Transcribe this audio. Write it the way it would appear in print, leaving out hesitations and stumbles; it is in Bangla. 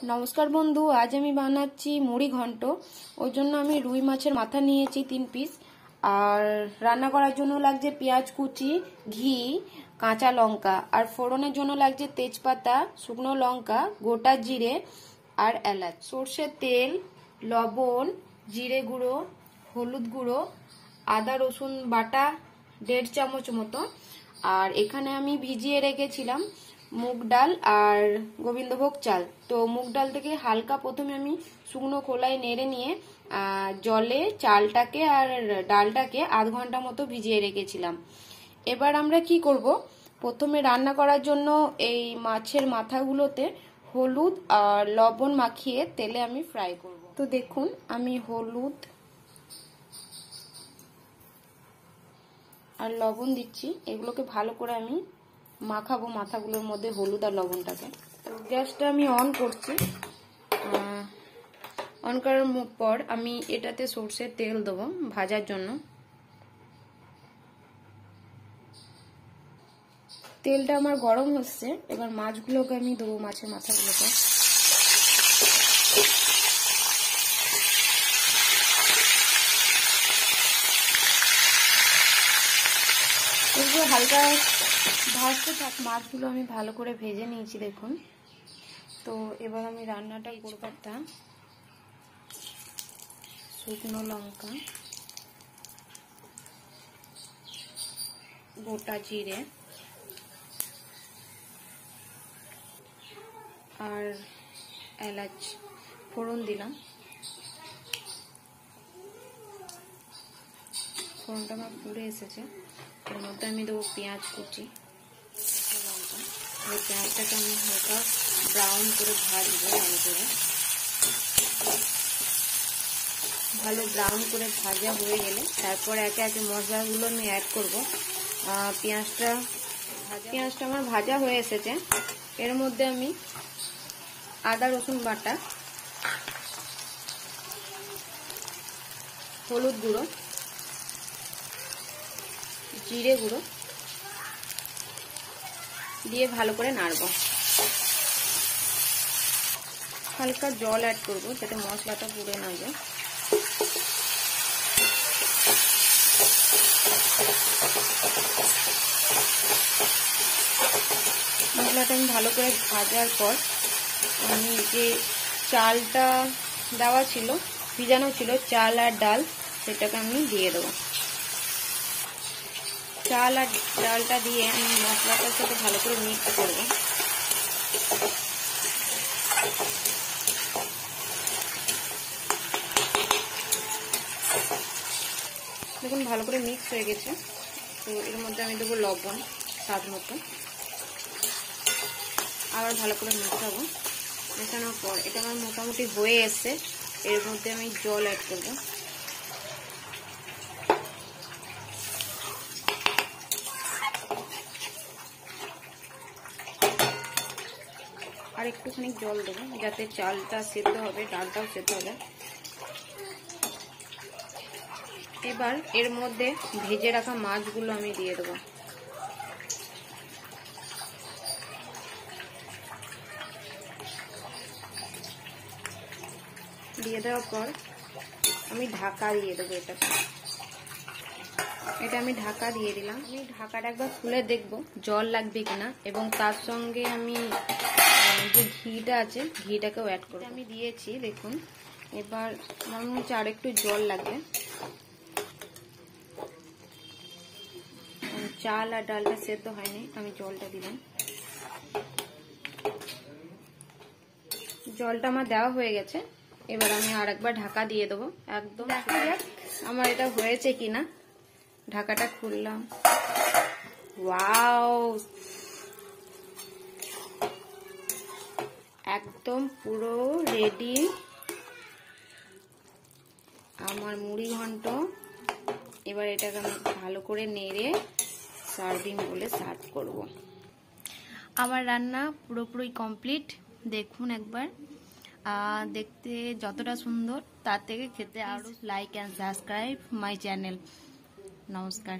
নমস্কার বন্ধু, আজ আমি বানাচ্ছি মুড়ি ঘন্ট। ওই জন্য আমি রুই মাছের মাথা নিয়েছি 3 পিস। আর রান্না করার জন্য লাগছে পেঁয়াজ কুচি, ঘি, কাঁচা লঙ্কা। আর ফোড়নের জন্য লাগছে তেজপাতা, শুকনো লঙ্কা, গোটা জিরে আর এলাচ। সর্ষের তেল, লবণ, জিরে গুঁড়ো, হলুদ গুঁড়ো, আদা রসুন বাটা 1.5 চামচ মতো। আর এখানে আমি ভিজিয়ে রেখেছিলাম মুগ ডাল আর গোবিন্দভোগ চাল। তো মুগ ডাল থেকে হালকা প্রথমে আমি শুকনো খোলায় নেড়ে নিয়ে জলে চালটাকে আর ডালটাকে আধ ঘন্টা মতো ভিজিয়ে রেখেছিলাম। এবার আমরা কি করব, প্রথমে রান্না করার জন্য এই মাছের মাথাগুলোতে হলুদ আর লবণ মাখিয়ে তেলে আমি ফ্রাই করব। তো দেখুন, আমি হলুদ আর লবণ দিচ্ছি। এগুলোকে ভালো করে আমি মাখাবো মাথাগুলোর মধ্যে হলুদ আর লবণটাকে। তো গ্যাসটা আমি অন করছি। অন করার পর আমি এটাতে সরষের তেল দেবো ভাজার জন্য। তেলটা আমার গরম হচ্ছে। এবার মাছগুলোকে আমি দেবো, মাছের মাথাগুলোকে। এগুলো হালকা ভাজতে থাক। মাছগুলো আমি ভালো করে ভেজে নিয়েছি দেখুন। তো এবার আমি রান্নাটা করব। শুকনো লঙ্কা, গোটা জিরে আর এলাচ ফোড়ন দিলাম। ফোড়নটা আমার পুড়ে এসেছে। এর মধ্যে আমি দেবো পেঁয়াজ কুচি, লঙ্কা। এই পেঁয়াজটাকে আমি হালকা ব্রাউন করে ভাজবো। ভালো ব্রাউন করে ভাজা হয়ে গেলে তারপর একে একে মশলাগুলো আমি অ্যাড করব। পেঁয়াজটা আমার ভাজা হয়ে এসেছে। এর মধ্যে আমি আদা রসুন বাটা, হলুদ গুঁড়ো, জিরে গুঁড়ো দিয়ে ভালো করে নাড়ব। হালকা জল অ্যাড করব যাতে মশলাটা পুড়ে না যায়। মশলাটা আমি ভালো করে ভাজার পর আমি যে চালটা দেওয়া ছিল, ভিজানো ছিল চাল আর ডাল, সেটাকে আমি দিয়ে দেবো। চাল আর ডালটা দিয়ে আমি মশলাটার সাথে ভালো করে মিক্স করব। দেখুন ভালো করে মিক্স হয়ে গেছে। তো এর মধ্যে আমি দেবো লবণ স্বাদ মতো। আবার ভালো করে মেশাবো। মেশানোর পর এটা আমার মোটামুটি হয়ে এসছে। এর মধ্যে আমি জল অ্যাড করবো। আর একটুখানি জল দেবো যাতে চালটা সেদ্ধ হবে, ডালটাও সেদ্ধ হবে। এবার এর মধ্যে ভেজে রাখা মাছগুলো আমি দিয়ে দেবো। দিয়ে দেওয়ার পর আমি ঢাকা দিয়ে দেবো। এটা আমি ঢাকা দিয়ে দিলাম। আমি ঢাকাটা একবার খুলে দেখবো জল লাগবে কিনা, এবং তার সঙ্গে আমি যে ঘিটা আছে ঘিটাকেও অ্যাড করবো। আমি দিয়েছি দেখুন। এবার আমার মনে হচ্ছে আর একটু জল লাগবে। চাল আর ডালটা সেদ্ধ হয়নি, আমি জলটা দিলাম। জলটা আমার দেওয়া হয়ে গেছে। এবার আমি আর একবার ঢাকা দিয়ে দেবো। একদম দেখা যাক আমার এটা হয়েছে কিনা। ঢাকাটা খুললাম। ওয়াও, একদম পুরো রেডি আমার মুড়ি ঘন্ট। এবার এটাকে আমি ভালো করে নেড়ে সার্ভিং বলে সার্ভ করব। আমার রান্না পুরোপুরি কমপ্লিট। দেখুন একবার। দেখতে যতটা সুন্দর তার থেকে খেতে আরো। Like and subscribe my channel. নমস্কার।